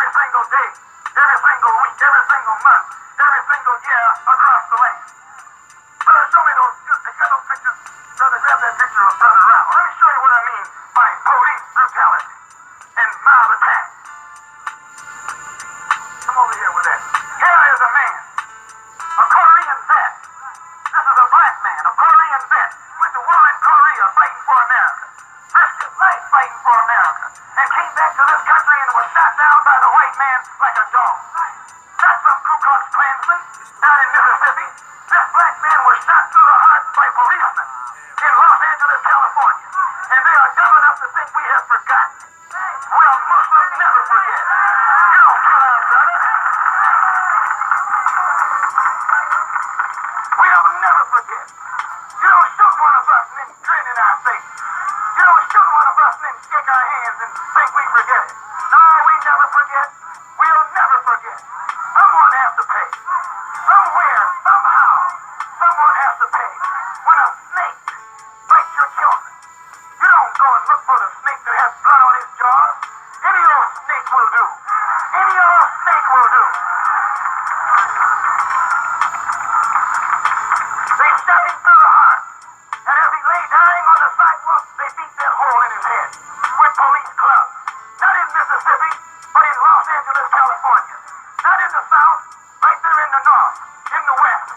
every single day, every single week, every single month, every single year across the land. Brother, show me those, they got those pictures. Brother, grab that picture of Brother Ralph. Let me show you what I mean by police brutality and mob attack. Come over here with that. Here is a man, a Korean vet. This is a black man, a Korean vet. Went to war in Korea fighting for America. Risked his life fighting for America. And came back to this country and was shot down by the white man like a dog. Not some Ku Klux Klansman down in Mississippi. This black man was shot through the heart by policemen in Los Angeles, California. And they are dumb enough to think we have forgotten. Well, Muslims never forget. You don't kill our brother. We don't never forget. You don't shoot one of us and then grin in our face. You don't shoot one of us and then shake our hands and think we forget it. No, we never forget. We'll never forget. Someone has to pay. Somewhere, somehow, someone has to pay. When a snake bites your children, you don't go and look for the snake that has blood on his jaws. Any old snake will do. Any old snake will do. They shot him through the heart. And as he lay dying on the sidewalk, they beat that hole in his head with police clubs. Not in Mississippi, but in Los Angeles, California. Not in the South, right there in the North, in the West.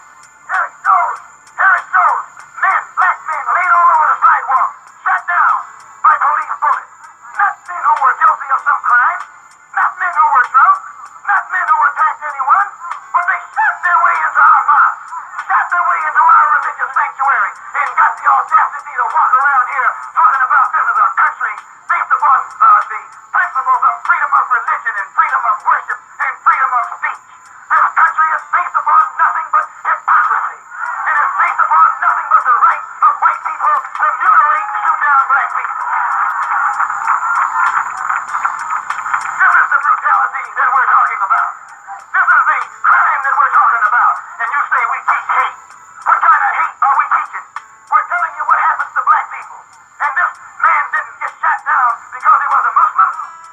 Here it goes. Here it goes. Men, black men, laid all over the sidewalk, shot down by police bullets. Not men who were guilty of some crime. Not men who were drunk. Not men who attacked anyone. But they shot their way into our mosque. Shot their way into our religious sanctuary. And got the audacity to walk around here talking about this is a country based upon the principles of freedom of religion and freedom of worship and freedom of speech. This country is based upon nothing but hypocrisy. It is based upon nothing but the right of white people to mutilate and shoot down black people. This is the brutality that we're talking about. This is the crime that we're talking about. And you say we teach hate. What kind of hate are we teaching? We're telling you what happens to black people. And this man didn't get shot down because he was a Muslim.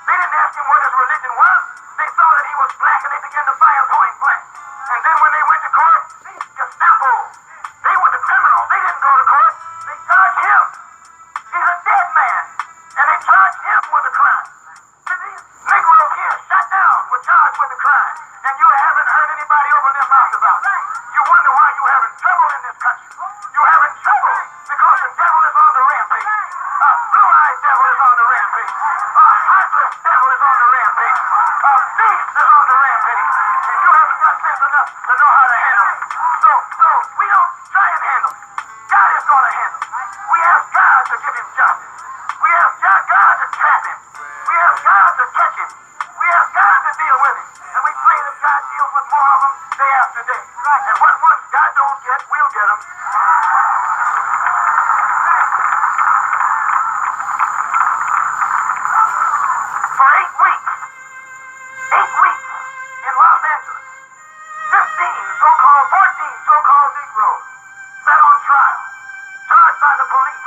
They didn't ask him what his religion was. They saw that he was black and they began to fire point blank. And then when they went to court, Gestapo. They were the criminals. They didn't go to court. They charged him. He's a dead man. And they charged him with a crime. These Negroes here shot down were charged with a crime. And you haven't heard anybody open their mouth about it. You wonder why you're having trouble in this country. You're having trouble because the devil is on the rampage. A blue-eyed devil is on the rampage. A heartless devil is on the rampage. A beast is on the rampage. And you haven't got sense enough to know how to handle it. So we don't try and handle it. God is going to handle it. We ask God to give him justice. We ask God to trap him. We ask God to catch him. We ask God to deal with him. And we pray that God deals with more of them day after day. And what ones God don't get, we'll get them. For 8 weeks in Los Angeles, 14 so-called Negroes sat on trial, charged by the police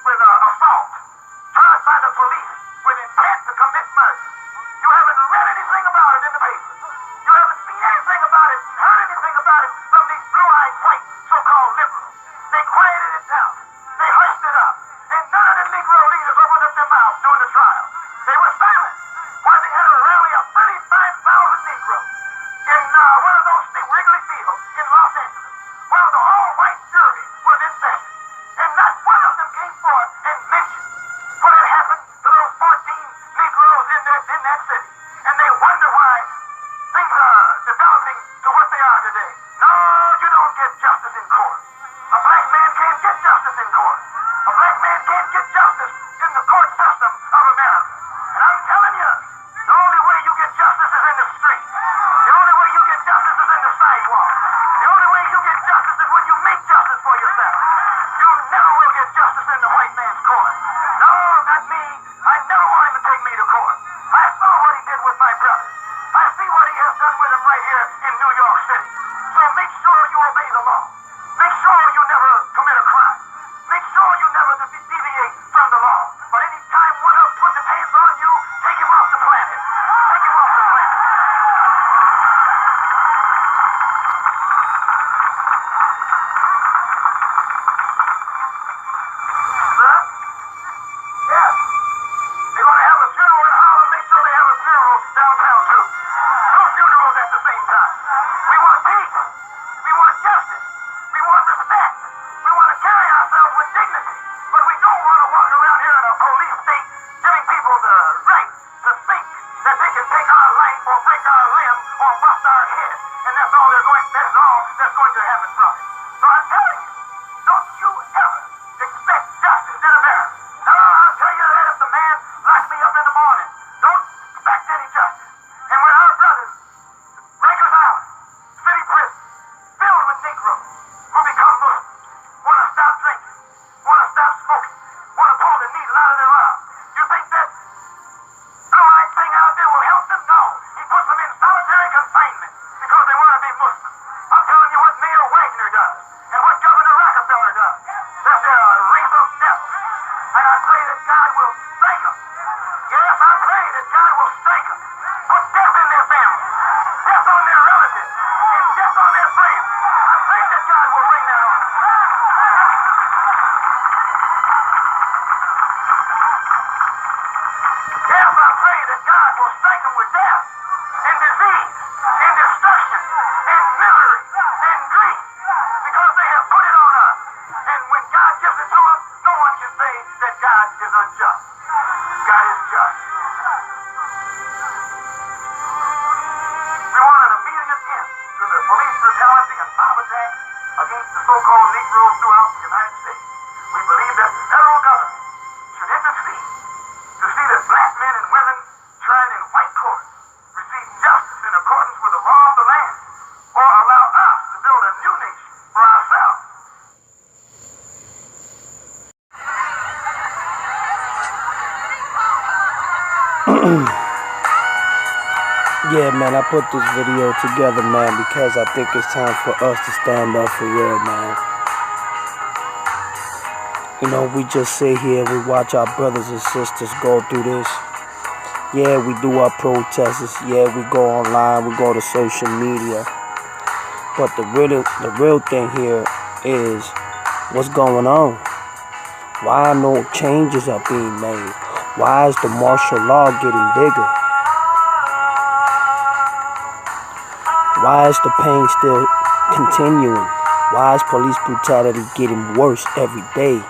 with assault, charged by the police with intent to commit murder. You haven't read anything about it in the paper. You haven't seen anything about it, heard anything about it from these blue-eyed white so-called liberals. They quieted it down. They hushed it up. And none of the Negro leaders opened up their mouths during the trial. They were silent while they had a rally of 35,000 Negroes in one of those Wrigley Fields in Los Angeles, while the all-white jury was in session. And not one of them came forth and mentioned what had happened to those 14 Negroes in that city. And they wonder why things are developing to what they are today. No, you don't get justice in court. A black man can't get justice in court. A black man can't get justice in the court system of America. And I'm telling you, the only way you get justice is in the street. The only way you get justice is in the sidewalk. The only way you get justice is when you make justice for yourself. You never will get justice in the white man's court. No, not me. I never want him to take me to court. I saw what he did with my brother. I see what he has done with him right here in New York City. So make sure you obey the law. Make sure you never commit a crime. Make sure you never deviate from the law. But any time one of them puts his hands on you, take him off the planet. Negroes who become Muslims, want to stop drinking, want to stop smoking, want to pull the needle out of their arm. You think that fluoride thing out there will help them? No. He puts them in solitary confinement because they want to be Muslim. I'm telling you what Mayor Wagner does and what Governor Rockefeller does. They're a wreath of death. And I pray that God will strike them. Yes, I pray that God will strike them. Put death in their families, death on their relatives, and death on their friends. I pray that God will bring that on. Yes, I pray that God will strike them with death, and disease, and destruction, and misery, and grief, because they have put it on us. And when God gives it to us, no one can say that God is unjust. God is just. We want an immediate end to the police brutality and mob attack against the so-called Negroes throughout the United States. We believe that the federal government should intercede to see that black men and women tried in white courts receive justice in accordance with the law of the land, or allow us to build a new nation for ourselves. Yeah, man, I put this video together, man, because I think it's time for us to stand up for real, man. You know, we just sit here, we watch our brothers and sisters go through this. Yeah, we do our protests. Yeah, we go online, we go to social media. But the real thing here is what's going on. Why no changes are being made? Why is the martial law getting bigger? Why is the pain still continuing? Why is police brutality getting worse every day?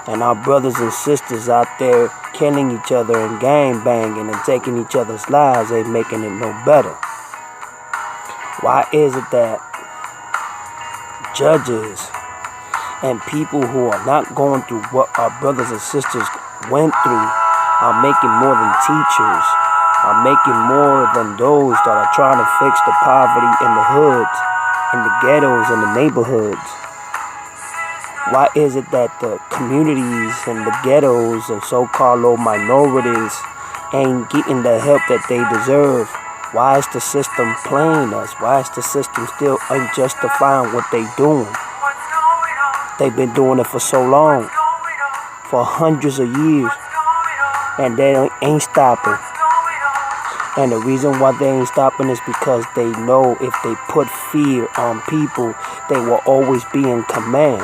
And our brothers and sisters out there killing each other and gang banging and taking each other's lives ain't making it no better. Why is it that judges and people who are not going through what our brothers and sisters went through are making more than teachers, are making more than those that are trying to fix the poverty in the hoods, in the ghettos, in the neighborhoods? Why is it that the communities and the ghettos and so-called low minorities ain't getting the help that they deserve? Why is the system playing us? Why is the system still unjustifying what they doing? They've been doing it for so long, for hundreds of years, and they ain't stopping. And the reason why they ain't stopping is because they know if they put fear on people, they will always be in command.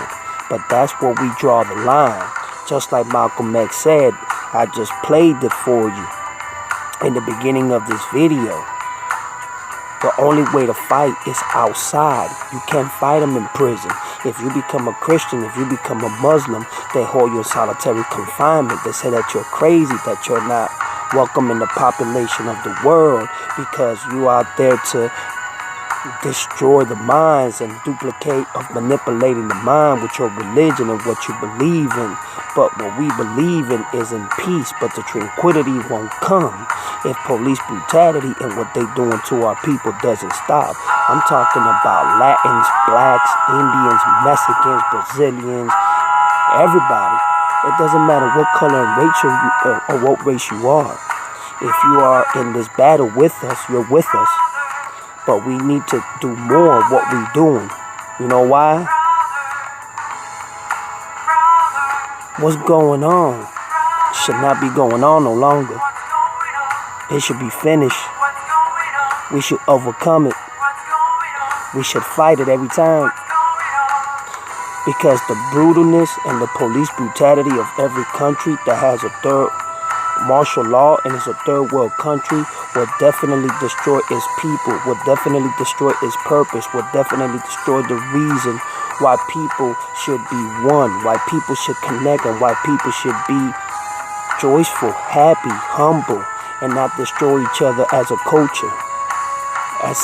But that's where we draw the line. Just like Malcolm X said, I just played it for you in the beginning of this video. The only way to fight is outside. You can't fight them in prison. If you become a Christian, if you become a Muslim, they hold you in solitary confinement. They say that you're crazy, that you're not welcome in the population of the world because you out there to destroy the minds and duplicate of manipulating the mind with your religion and what you believe in. But what we believe in is in peace, but the tranquility won't come if police brutality and what they doing to our people doesn't stop. I'm talking about Latins, blacks, Indians, Mexicans, Brazilians, everybody. It doesn't matter what color and race or what race you are. If you are in this battle with us, you're with us. But we need to do more of what we're doing. You know why? What's going on should not be going on no longer. It should be finished. We should overcome it. We should fight it every time. Because the brutalness and the police brutality of every country that has a third martial law and is a third world country will definitely destroy its people, will definitely destroy its purpose, will definitely destroy the reason why people should be one, why people should connect, and why people should be joyful, happy, humble, and not destroy each other as a culture, as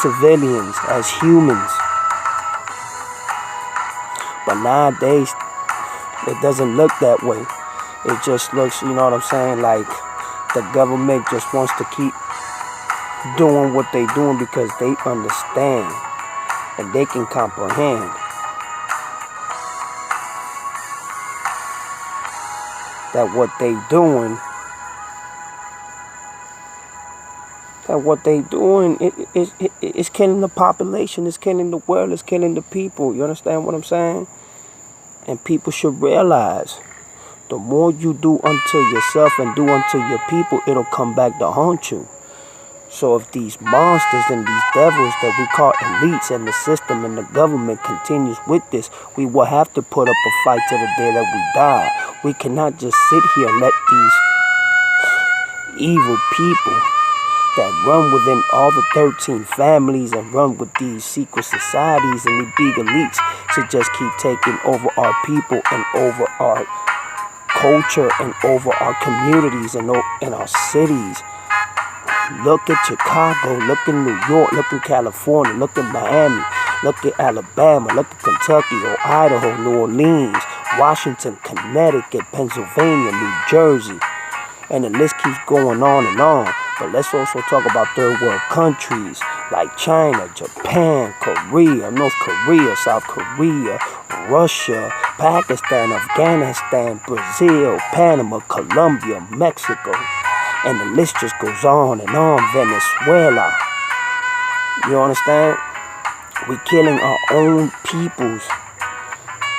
civilians, as humans. But nowadays, it doesn't look that way. It just looks, you know what I'm saying, like the government just wants to keep doing what they're doing because they understand and they can comprehend that what they doing is killing the population, it's killing the world, it's killing the people. You understand what I'm saying? And people should realize, the more you do unto yourself and do unto your people, it'll come back to haunt you. So if these monsters and these devils that we call elites and the system and the government continues with this, we will have to put up a fight to the day that we die. We cannot just sit here and let these evil people that run within all the 13 families and run with these secret societies and the big elites to just keep taking over our people and over our culture and over our communities and our cities. Look at Chicago, look at New York, look at California, look at Miami, look at Alabama, look at Kentucky or Idaho, New Orleans, Washington, Connecticut, Pennsylvania, New Jersey. And the list keeps going on and on. But let's also talk about third world countries like China, Japan, Korea, North Korea, South Korea, Russia, Pakistan, Afghanistan, Brazil, Panama, Colombia, Mexico. And the list just goes on and on. Venezuela. You understand? We're killing our own peoples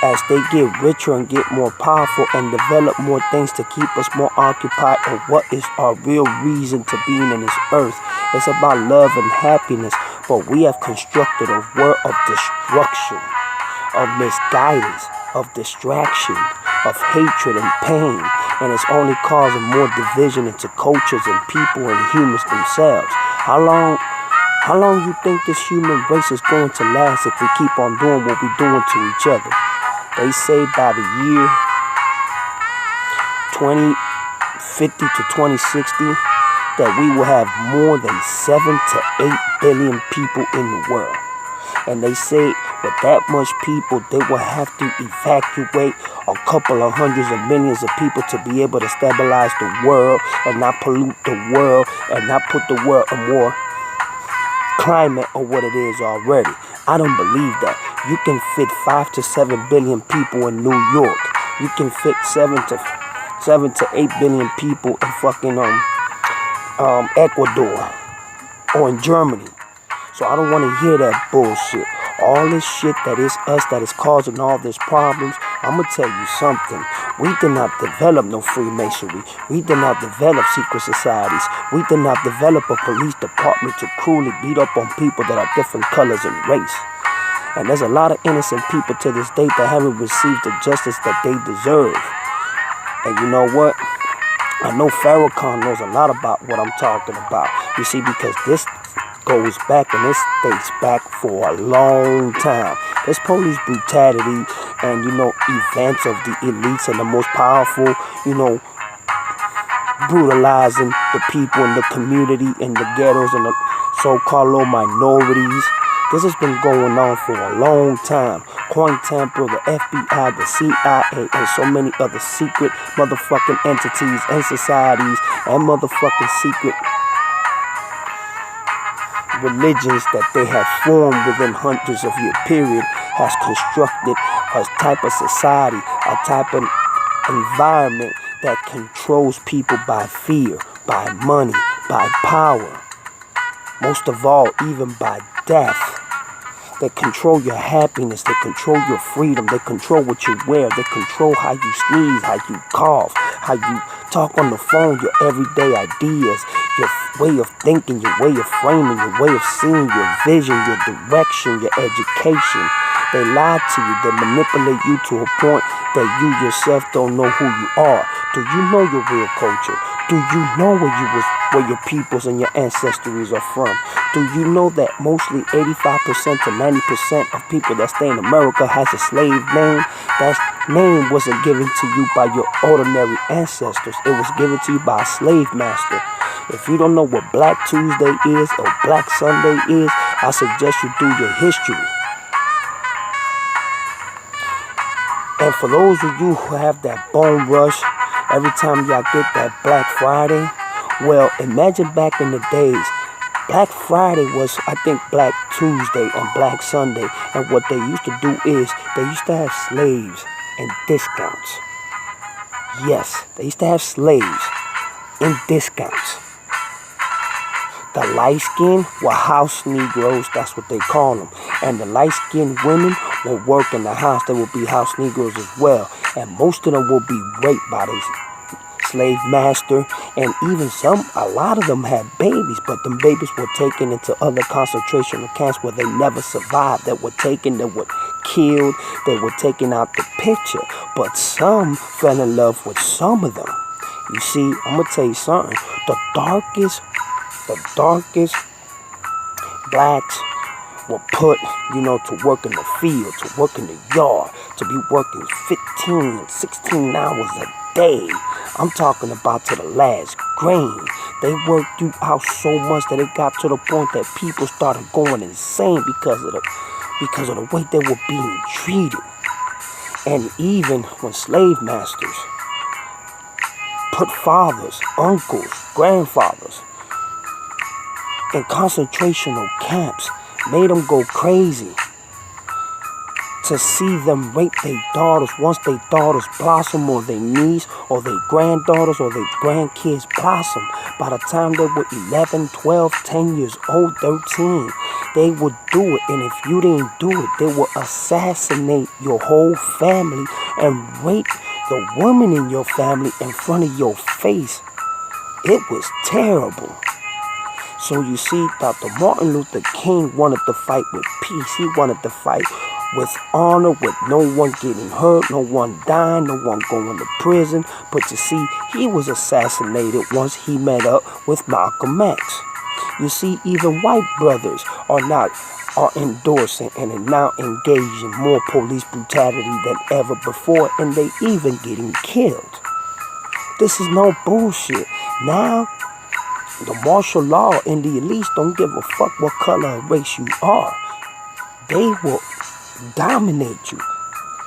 as they get richer and get more powerful and develop more things to keep us more occupied on what is our real reason to being in this earth. It's about love and happiness, but we have constructed a world of destruction, of misguidance, of distraction, of hatred and pain, and it's only causing more division into cultures and people and humans themselves. How long you think this human race is going to last if we keep on doing what we're doing to each other? They say by the year 2050 to 2060 that we will have more than 7 to 8 billion people in the world. And they say with that much people, they will have to evacuate a couple of hundreds of millions of people to be able to stabilize the world and not pollute the world and not put the world in more climate or what it is already. I don't believe that. You can fit 5 to 7 billion people in New York. You can fit 7 to 8 billion people in fucking Ecuador or in Germany. So I don't want to hear that bullshit. All this shit that is us that is causing all these problems. I'm going to tell you something. We did not develop no Freemasonry. We did not develop secret societies. We did not develop a police department to cruelly beat up on people that are different colors and race. And there's a lot of innocent people to this day that haven't received the justice that they deserve. And you know what? I know Farrakhan knows a lot about what I'm talking about. You see, because this goes back and this dates back for a long time. There's police brutality and, events of the elites and the most powerful, brutalizing the people in the community, in the ghettos, and the so-called low minorities. This has been going on for a long time. COINTELPRO, the FBI, the CIA, and so many other secret motherfucking entities and societies and motherfucking secret religions that they have formed within hundreds of year period has constructed a type of society, a type of environment that controls people by fear, by money, by power, most of all, even by death. They control your happiness, they control your freedom, they control what you wear, they control how you sneeze, how you cough, how you talk on the phone, your everyday ideas, your way of thinking, your way of framing, your way of seeing, your vision, your direction, your education. They lie to you, they manipulate you to a point that you yourself don't know who you are. Do you know your real culture? Do you know where your peoples and your ancestries are from? Do you know that mostly 85% to 90% of people that stay in America has a slave name? That name wasn't given to you by your ordinary ancestors. It was given to you by a slave master. If you don't know what Black Tuesday is or Black Sunday is, I suggest you do your history. And for those of you who have that bone rush every time y'all get that Black Friday, well, imagine back in the days, Black Friday was, I think, Black Tuesday and Black Sunday. And what they used to do is they used to have slaves and discounts. Yes, they used to have slaves in discounts. The light-skinned were house Negroes, that's what they call them. And the light-skinned women will work in the house. They will be house Negroes as well. And most of them will be raped by their slave master. And even a lot of them had babies, but them babies were taken into other concentration camps where they never survived. They were taken, they were killed, they were taken out the picture. But some fell in love with some of them. You see, I'm going to tell you something. The darkest blacks were put, to work in the field, to work in the yard, to be working 15, 16 hours a day. I'm talking about to the last grain. They worked you out so much that it got to the point that people started going insane because of the way they were being treated. And even when slave masters put fathers, uncles, grandfathers in concentrational camps, made them go crazy to see them rape their daughters. Once their daughters blossom, or their niece, or their granddaughters, or their grandkids blossom, by the time they were 11, 12, 10 years old, 13, they would do it. And if you didn't do it, they would assassinate your whole family and rape the woman in your family in front of your face. It was terrible. So you see, Dr. Martin Luther King wanted to fight with peace. He wanted to fight with honor, with no one getting hurt, no one dying, no one going to prison. But you see, he was assassinated once he met up with Malcolm X. You see, even white brothers are endorsing and are now engaged in more police brutality than ever before, and they even getting killed. This is no bullshit. Now, the martial law and the elites don't give a fuck what color or race you are. They will dominate you.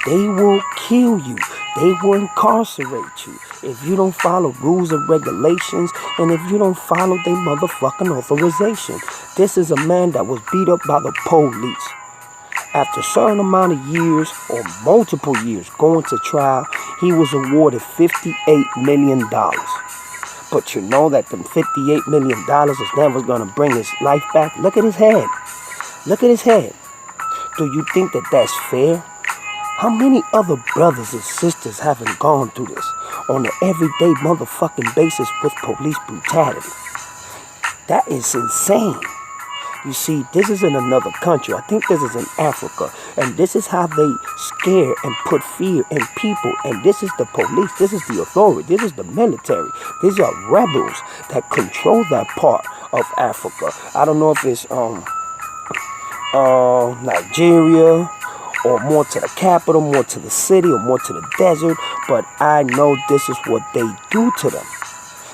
They will kill you. They will incarcerate you if you don't follow rules and regulations, and if you don't follow their motherfucking authorization. This is a man that was beat up by the police. After a certain amount of years, or multiple years, going to trial, he was awarded $58 million. But you know that them $58 million is never going to bring his life back. Look at his head. Look at his head. Do you think that that's fair? How many other brothers and sisters haven't gone through this on an everyday motherfucking basis with police brutality? That is insane. You see, this is in another country. I think this is in Africa. And this is how they scare and put fear in people. And this is the police. This is the authority. This is the military. These are rebels that control that part of Africa. I don't know if it's Nigeria, or more to the capital, more to the city, or more to the desert. But I know this is what they do to them.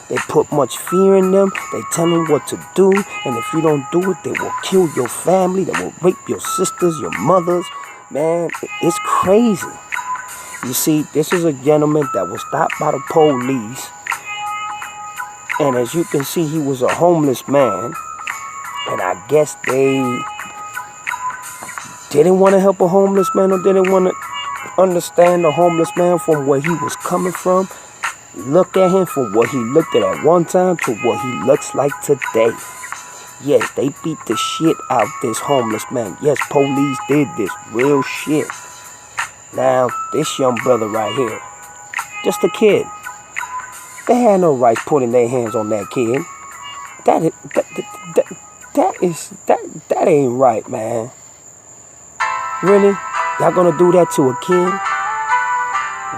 They put much fear in them. They tell them what to do. And if you don't do it, they will kill your family. They will rape your sisters, your mothers. Man, it's crazy. You see, this is a gentleman that was stopped by the police. And as you can see, he was a homeless man. And I guess they didn't want to help a homeless man, or didn't want to understand the homeless man from where he was coming from. Look at him from what he looked at one time to what he looks like today. Yes, they beat the shit out this homeless man. Yes, police did this. Real shit. Now, this young brother right here, just a kid. They had no rights putting their hands on that kid. That ain't right, man. Really? Y'all gonna do that to a kid?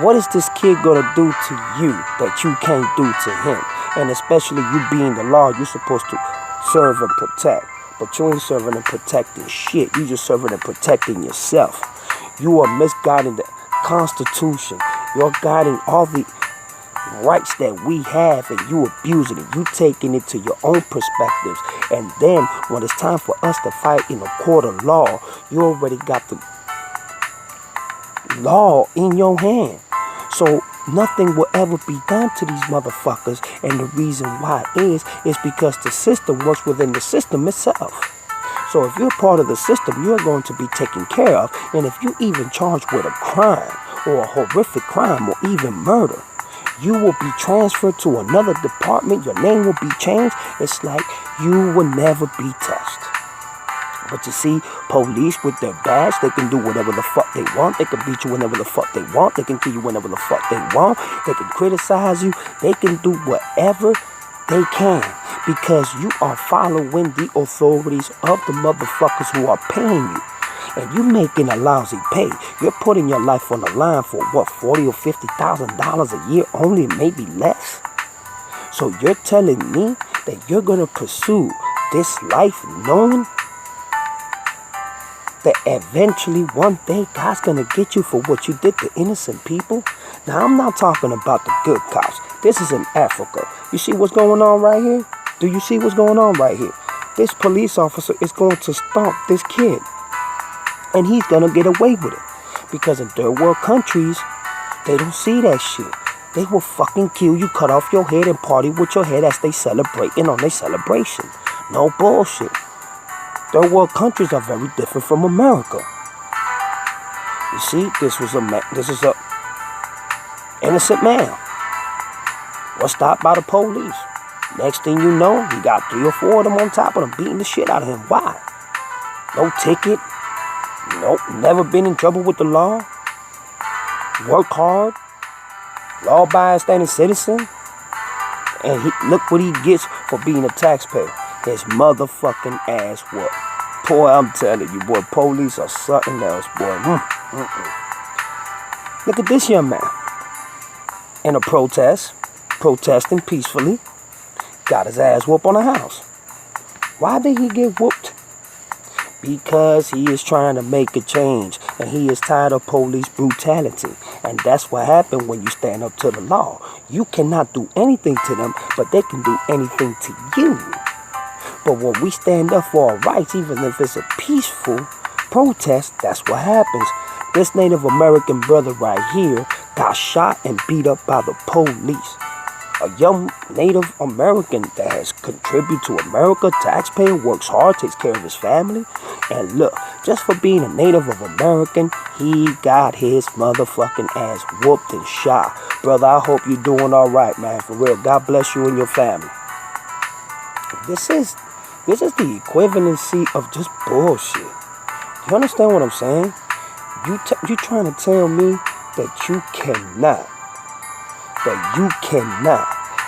What is this kid gonna do to you that you can't do to him? And especially you being the law, you're supposed to serve and protect. But you ain't serving and protecting shit. You just serving and protecting yourself. You are misguiding the Constitution. You're guiding all the rights that we have, and you abusing it. You taking it to your own perspectives. And then when it's time for us to fight in a court of law, you already got the law in your hand. So nothing will ever be done to these motherfuckers. And the reason why is because the system works within the system itself. So if you're part of the system, you're going to be taken care of. And if you even charged with a crime or a horrific crime or even murder, you will be transferred to another department. Your name will be changed. It's like you will never be touched. But you see, police with their badge, they can do whatever the fuck they want. They can beat you whenever the fuck they want. They can kill you whenever the fuck they want. They can criticize you. They can do whatever they can because you are following the authorities of the motherfuckers who are paying you. And you making a lousy pay. You're putting your life on the line for what, $40,000 or $50,000 a year only, maybe less. So you're telling me that you're gonna pursue this life knowing that eventually one day God's gonna get you for what you did to innocent people? Now I'm not talking about the good cops. This is in Africa. You see what's going on right here? Do you see what's going on right here? This police officer is going to stomp this kid. And he's gonna get away with it. Because in third world countries, they don't see that shit. They will fucking kill you, cut off your head, and party with your head as they celebrating on their celebration. No bullshit. Third world countries are very different from America. You see, this is a innocent man was stopped by the police. Next thing you know, he got 3 or 4 of them on top of him, beating the shit out of him. Why? No ticket. Nope, never been in trouble with the law. Work hard. Law-abiding citizen. And look what he gets for being a taxpayer. His motherfucking ass work. Boy, I'm telling you, boy, police are something else, boy. Look at this young man. In a protest, protesting peacefully, got his ass whooped on a house. Why did he get whooped? Because he is trying to make a change, and he is tired of police brutality. And that's what happened when you stand up to the law. You cannot do anything to them, but they can do anything to you. But when we stand up for our rights, even if it's a peaceful protest, that's what happens. This Native American brother right here got shot and beat up by the police. A young Native American that has contributed to America, taxpayer, works hard, takes care of his family. And look, just for being a Native American, he got his motherfucking ass whooped and shot. Brother, I hope you're doing all right, man. For real, God bless you and your family. This is the equivalency of just bullshit. You understand what I'm saying? You trying to tell me that you cannot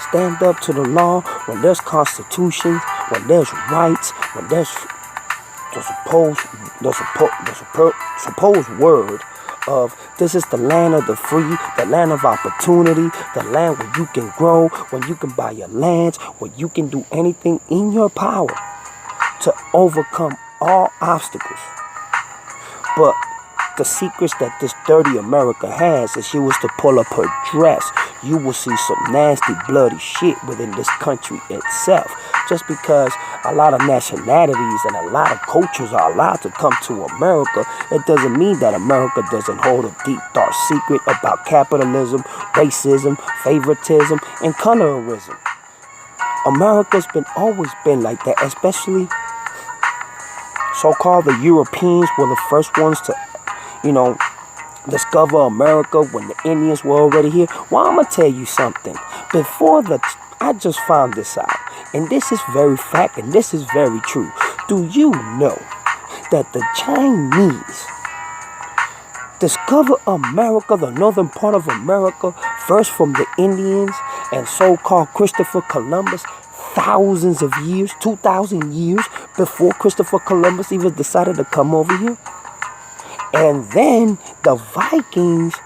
stand up to the law when there's constitutions, when there's rights, when there's the supposed word of this is the land of the free, the land of opportunity, the land where you can grow, when you can buy your lands, where you can do anything in your power to overcome all obstacles. But the secrets that this dirty America has is she was to pull up her dress. You will see some nasty, bloody shit within this country itself. Just because a lot of nationalities and a lot of cultures are allowed to come to America, it doesn't mean that America doesn't hold a deep, dark secret about capitalism, racism, favoritism, and colorism. America's always been like that, especially so-called the Europeans were the first ones to discover America when the Indians were already here. Well, I'm going to tell you something. I just found this out. And this is very fact and this is very true. Do you know that the Chinese discovered America, the northern part of America, first from the Indians and so-called Christopher Columbus, thousands of years, 2,000 years before Christopher Columbus even decided to come over here? And then the Vikings,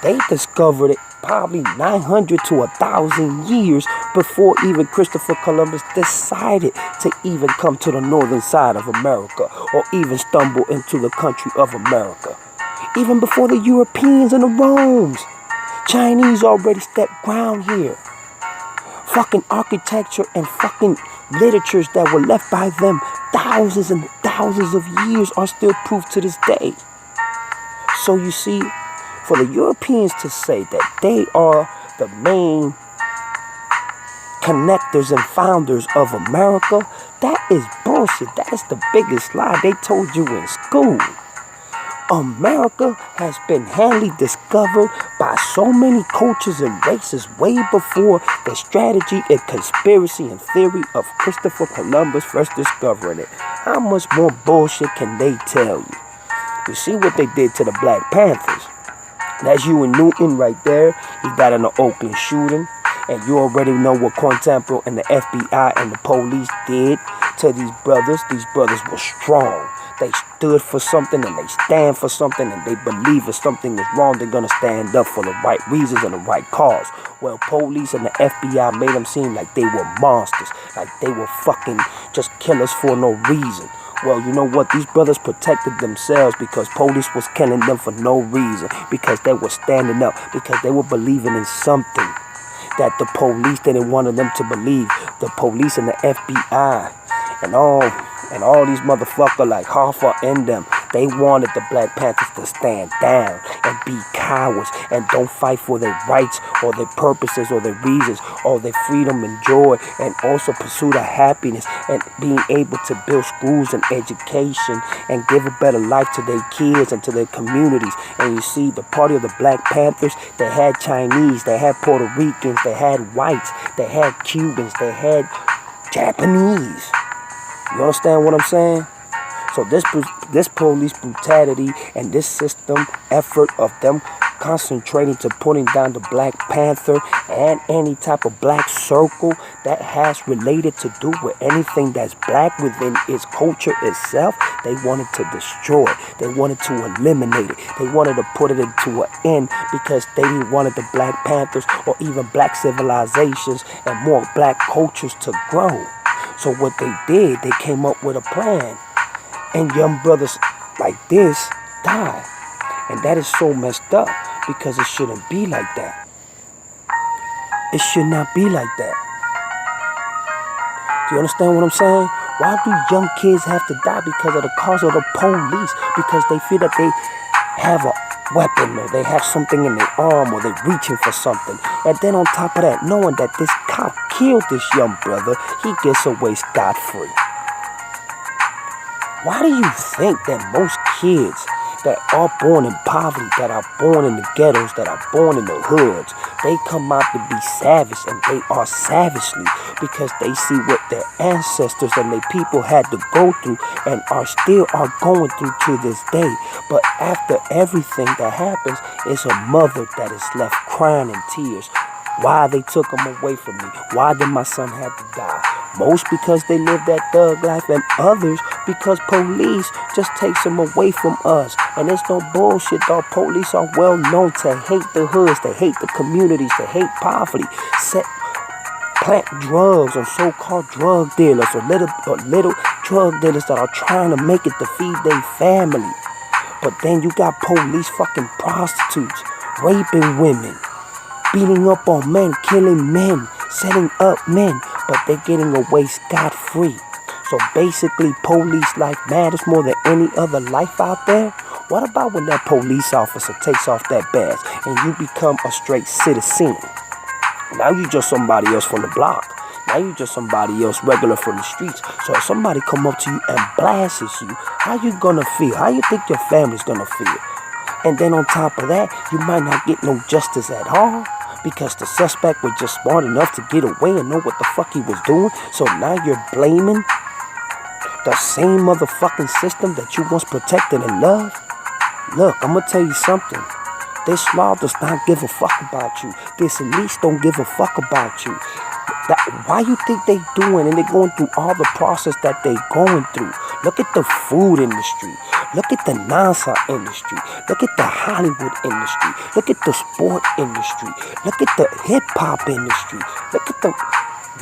they discovered it probably 900 to 1,000 years before even Christopher Columbus decided to even come to the northern side of America or even stumble into the country of America. Even before the Europeans and the Romans, Chinese already stepped ground here. Fucking architecture and fucking literatures that were left by them thousands and thousands of years are still proof to this day. So you see, For the Europeans to say that they are the main connectors and founders of America, that is bullshit. That is the biggest lie they told you in school. America has been handily discovered by so many cultures and races way before the strategy and conspiracy and theory of Christopher Columbus first discovering it. How much more bullshit can they tell you? You see what they did to the Black Panthers. That's Huey Newton right there. He died in the Oakland shooting. And you already know what Contempo and the FBI and the police did to these brothers. These brothers were strong. They stood for something and they stand for something, and they believe if something is wrong, they're going to stand up for the right reasons and the right cause. Well, police and the FBI made them seem like they were monsters, like they were fucking just killers for no reason. Well, you know what? These brothers protected themselves because police was killing them for no reason, because they were standing up, because they were believing in something that the police didn't want them to believe. The police and the FBI and all these motherfuckers like Hoffa and them, they wanted the Black Panthers to stand down and be cowards and don't fight for their rights or their purposes or their reasons or their freedom and joy, and also pursue the happiness and being able to build schools and education and give a better life to their kids and to their communities. And you see, the party of the Black Panthers, they had Chinese, they had Puerto Ricans, they had whites, they had Cubans, they had Japanese. You understand what I'm saying? So this police brutality and this system effort of them concentrating to putting down the Black Panther and any type of black circle that has related to do with anything that's black within its culture itself, they wanted to destroy it. They wanted to eliminate it. They wanted to put it into an end because they didn't want the Black Panthers or even black civilizations and more black cultures to grow. So what they did, they came up with a plan. And young brothers like this die. And that is so messed up because it shouldn't be like that. It should not be like that. Do you understand what I'm saying? Why do young kids have to die because of the cause of the police? Because they feel that they have a weapon or they have something in their arm or they're reaching for something. And then on top of that, knowing that this cop killed this young brother, he gets away scot-free. Why do you think that most kids that are born in poverty, that are born in the ghettos, that are born in the hoods, they come out to be savage, and they are savagely because they see what their ancestors and their people had to go through and still are going through to this day. But after everything that happens, it's a mother that is left crying in tears. Why they took him away from me? Why did my son have to die? Most because they live that thug life, and others because police just takes them away from us. And it's no bullshit, dog. Police are well known to hate the hoods, to hate the communities, to hate poverty, plant drugs on so-called drug dealers or little drug dealers that are trying to make it to feed their family. But then you got police fucking prostitutes, raping women, beating up on men, killing men, setting up men, but they're getting away scot-free. So basically, police life matters more than any other life out there. What about when that police officer takes off that badge and you become a straight citizen? Now you just somebody else from the block. Now you just somebody else regular from the streets. So if somebody come up to you and blasts you, how you gonna feel? How you think your family's gonna feel? And then on top of that, you might not get no justice at all, because the suspect was just smart enough to get away and know what the fuck he was doing. So now you're blaming the same motherfucking system that you once protected and loved. Look, I'm gonna tell you something. This law does not give a fuck about you. This elites don't give a fuck about you. Why you think they doing, and they're going through all the process that they going through? Look at the food industry. Look at the NASA industry. Look at the Hollywood industry. Look at the sport industry. Look at the hip-hop industry.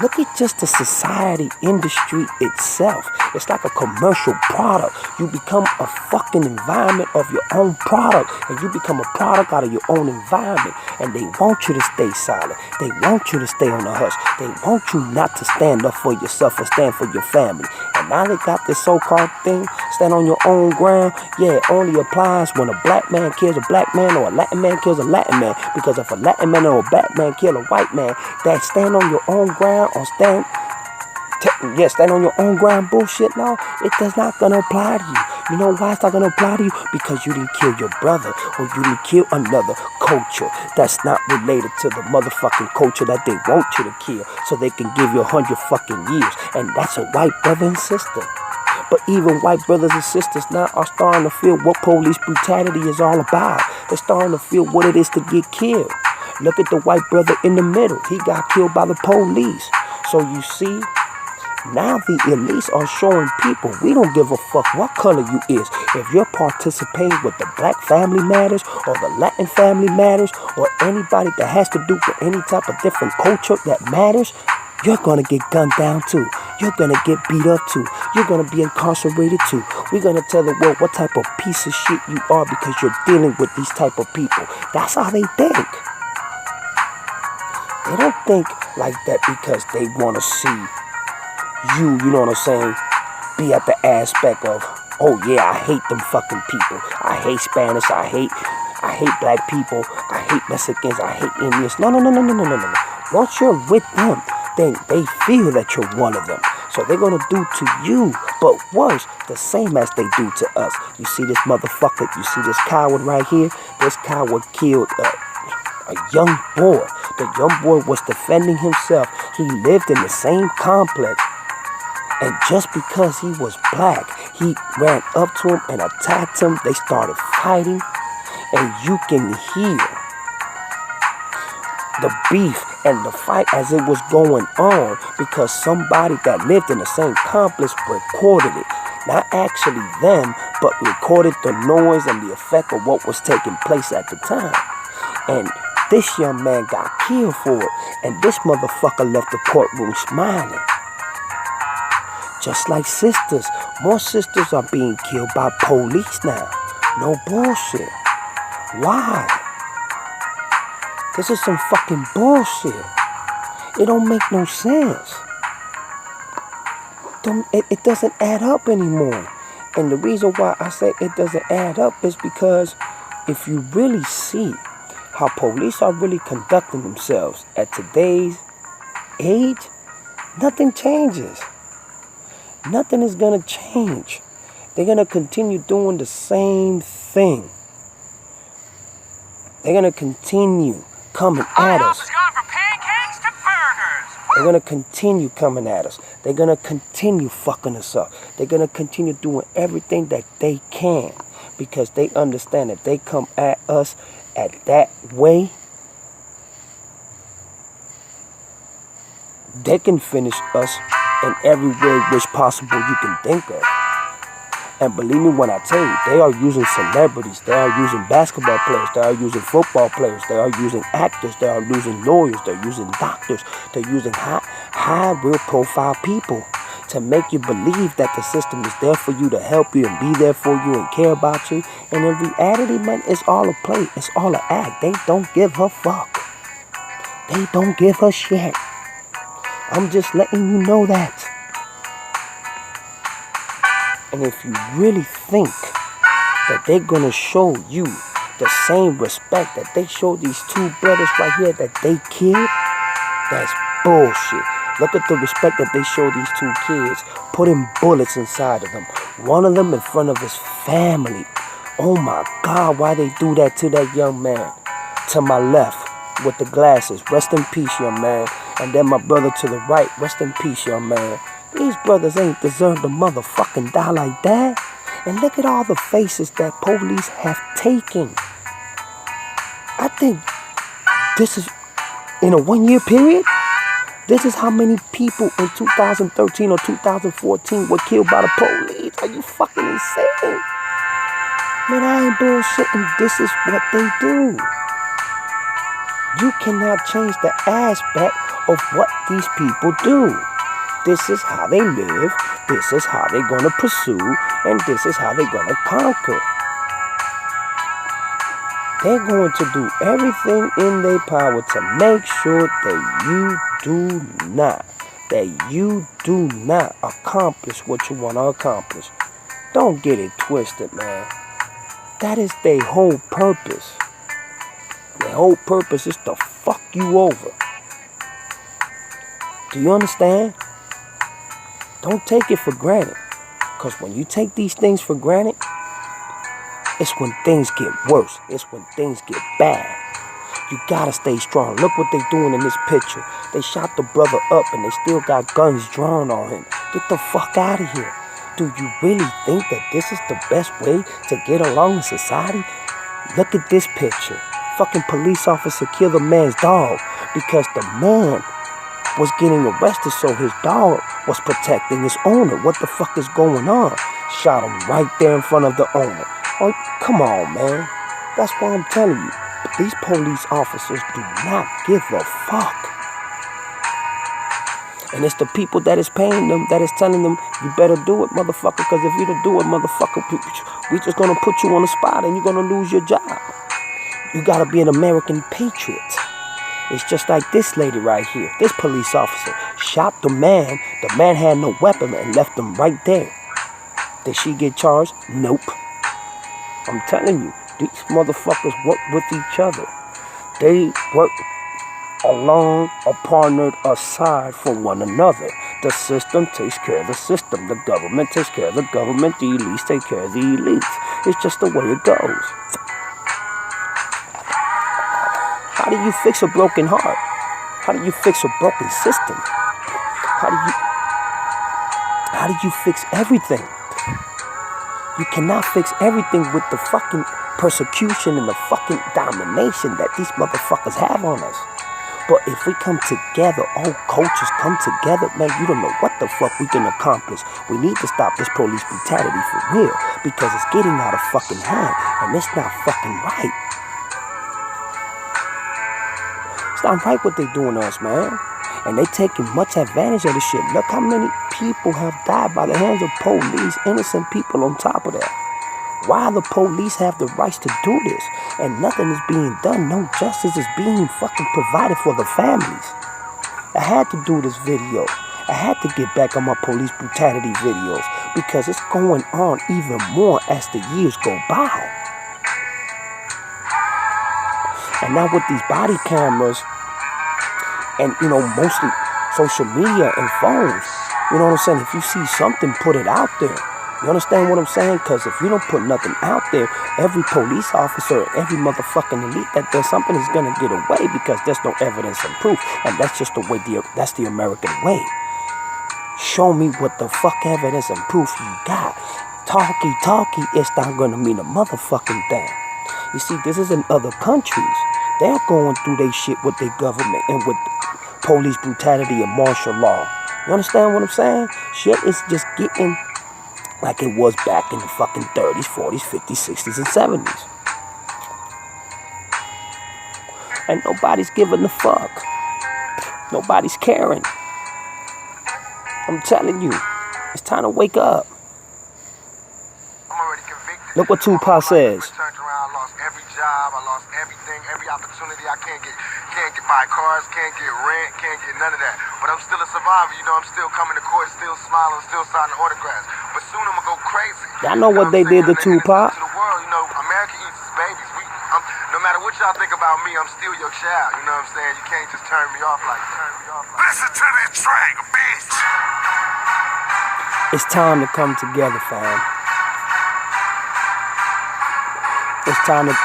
Look at just the society industry itself. It's like a commercial product. You become a fucking environment of your own product, and you become a product out of your own environment. And they want you to stay silent. They want you to stay on the hush. They want you not to stand up for yourself or stand for your family. And And now they got this so-called thing, stand on your own ground. Yeah, it only applies when a black man kills a black man or a Latin man kills a Latin man. Because if a Latin man or a black man kill a white man, that stand on your own ground or stand on your own ground bullshit now, it does not gonna apply to you. You know why it's not gonna apply to you? Because you didn't kill your brother or you didn't kill another culture that's not related to the motherfucking culture that they want you to kill so they can give you 100 fucking years. And that's a white brother and sister. But even white brothers and sisters now are starting to feel what police brutality is all about. They're starting to feel what it is to get killed. Look at the white brother in the middle. He got killed by the police. So you see, now the elites are showing people we don't give a fuck what color you is. If you're participating with the Black Family Matters or the Latin Family Matters or anybody that has to do with any type of different culture that matters, you're going to get gunned down too. You're going to get beat up too. You're going to be incarcerated too. We're going to tell the world what type of piece of shit you are because you're dealing with these type of people. That's how they think. They don't think like that because they want to see you know what I'm saying, be at the aspect of, oh yeah, I hate them fucking people. I hate Spanish. I hate black people. I hate Mexicans. I hate Indians. No. Once you're with them, then they feel that you're one of them. So they're going to do to you, but worse, the same as they do to us. You see this motherfucker, you see this coward right here? This coward killed a young boy. The young boy was defending himself. He lived in the same complex. And just because he was black, he ran up to him and attacked him. They started fighting. And you can hear the beef and the fight as it was going on because somebody that lived in the same complex recorded it. Not actually them, but recorded the noise and the effect of what was taking place at the time. And this young man got killed for it. And this motherfucker left the courtroom smiling. Just like sisters. More sisters are being killed by police now. No bullshit. Why? This is some fucking bullshit. It don't make no sense. It doesn't add up anymore. And the reason why I say it doesn't add up is because if you really see how police are really conducting themselves at today's age, nothing changes. Nothing is going to change. They're going to continue doing the same thing. They're going to continue coming at us. They're going to continue coming at us. They're going to continue fucking us up. They're going to continue doing everything that they can because they understand that they come at us at that way, they can finish us in every way which possible you can think of. And believe me when I tell you, they are using celebrities, they are using basketball players, they are using football players, they are using actors, they are using lawyers, they're using doctors, they're using high real profile people to make you believe that the system is there for you to help you and be there for you and care about you. And in reality, man, it's all a play, it's all an act. They don't give a fuck. They don't give a shit. I'm just letting you know that. And if you really think that they're going to show you the same respect that they showed these two brothers right here that they killed, that's bullshit. Look at the respect that they show these two kids, putting bullets inside of them. One of them in front of his family. Oh my God, why they do that to that young man? To my left with the glasses, rest in peace, young man. And then my brother to the right, rest in peace, young man. These brothers ain't deserve to motherfucking die like that. And look at all the faces that police have taken. I think this is, in a 1 year period, this is how many people in 2013 or 2014 were killed by the police. Are you fucking insane? Man, I ain't bullshitting. This is what they do. You cannot change the aspect of what these people do. This is how they live, this is how they're going to pursue, and this is how they're going to conquer. They're going to do everything in their power to make sure that you do not that you do not accomplish what you want to accomplish. Don't get it twisted, man. That is their whole purpose. Their whole purpose is to fuck you over. Do you understand? Don't take it for granted. Because when you take these things for granted, it's when things get worse. It's when things get bad. You gotta stay strong. Look what they doing in this picture. They shot the brother up and they still got guns drawn on him. Get the fuck out of here. Do you really think that this is the best way to get along in society? Look at this picture. Fucking police officer killed a man's dog because the man was getting arrested, so his dog was protecting his owner. What the fuck is going on? Shot him right there in front of the owner. Oh, come on, man. That's why I'm telling you. These police officers do not give a fuck. And it's the people that is paying them, that is telling them, you better do it, motherfucker, because if you don't do it, motherfucker, we just going to put you on the spot and you're going to lose your job. You got to be an American patriot. It's just like this lady right here. This police officer shot the man. The man had no weapon and left him right there. Did she get charged? Nope. I'm telling you, these motherfuckers work with each other. They work along or partnered aside for one another. The system takes care of the system. The government takes care of the government. The elites take care of the elites. It's just the way it goes. How do you fix a broken heart? How do you fix a broken system? How do you fix everything? You cannot fix everything with the fucking persecution and the fucking domination that these motherfuckers have on us. But if we come together, all cultures come together, man, you don't know what the fuck we can accomplish. We need to stop this police brutality for real, because it's getting out of fucking hand, and it's not fucking right. It's not right what they doing to us, man. And they taking much advantage of this shit. Look how many people have died by the hands of police, innocent people on top of that. Why the police have the rights to do this and nothing is being done? No justice is being fucking provided for the families. I had to do this video. I had to get back on my police brutality videos because it's going on even more as the years go by. And now with these body cameras and, mostly social media and phones, you know what I'm saying? If you see something, put it out there. You understand what I'm saying? Because if you don't put nothing out there, every police officer, every motherfucking elite that does something is going to get away because there's no evidence and proof. And that's just the way, that's the American way. Show me what the fuck evidence and proof you got. Talky, it's not going to mean a motherfucking thing. You see, this is in other countries. They're going through their shit with their government and with police brutality and martial law. You understand what I'm saying? Shit is just getting like it was back in the fucking 30s, 40s, 50s, 60s, and 70s. And nobody's giving a fuck. Nobody's caring. I'm telling you, it's time to wake up. I'm already convicted. Look what Tupac says. I lost every job, I lost everything, every opportunity. I can't get buy cars, can't get rent, can't get none of that. But I'm still a survivor, I'm still coming to court, still smiling, still signing autographs. But soon I'm gonna go crazy. Y'all know what they did to Tupac? To the world, America eats its babies. No matter what y'all think about me, I'm still your child. You know what I'm saying? You can't just turn me off like Listen to this track, bitch. It's time to come together, fam. It's time to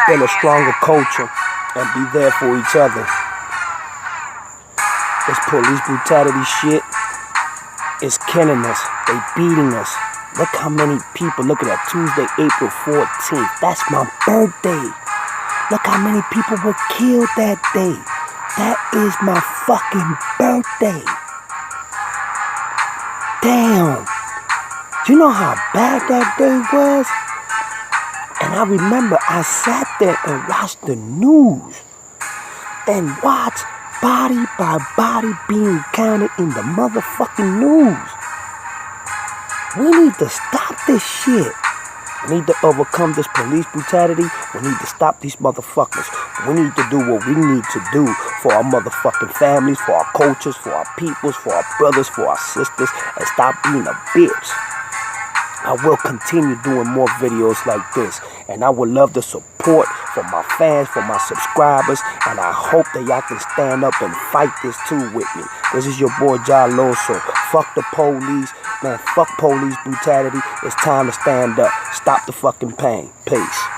build a stronger culture and be there for each other. This police brutality shit is killing us. They beating us. Look how many people. Look at that. Tuesday, April 14th. That's my birthday. Look how many people were killed that day. That is my fucking birthday. Damn. You know how bad that day was? And I remember I sat there and watched the news and watched body by body being counted in the motherfucking news. We need to stop this shit. We need to overcome this police brutality. We need to stop these motherfuckers. We need to do what we need to do for our motherfucking families, for our cultures, for our peoples, for our brothers, for our sisters, and stop being a bitch. I will continue doing more videos like this, and I would love the support from my fans, from my subscribers, and I hope that y'all can stand up and fight this too with me. This is your boy Jaloso. Fuck the police, man. Fuck police brutality. It's time to stand up. Stop the fucking pain. Peace.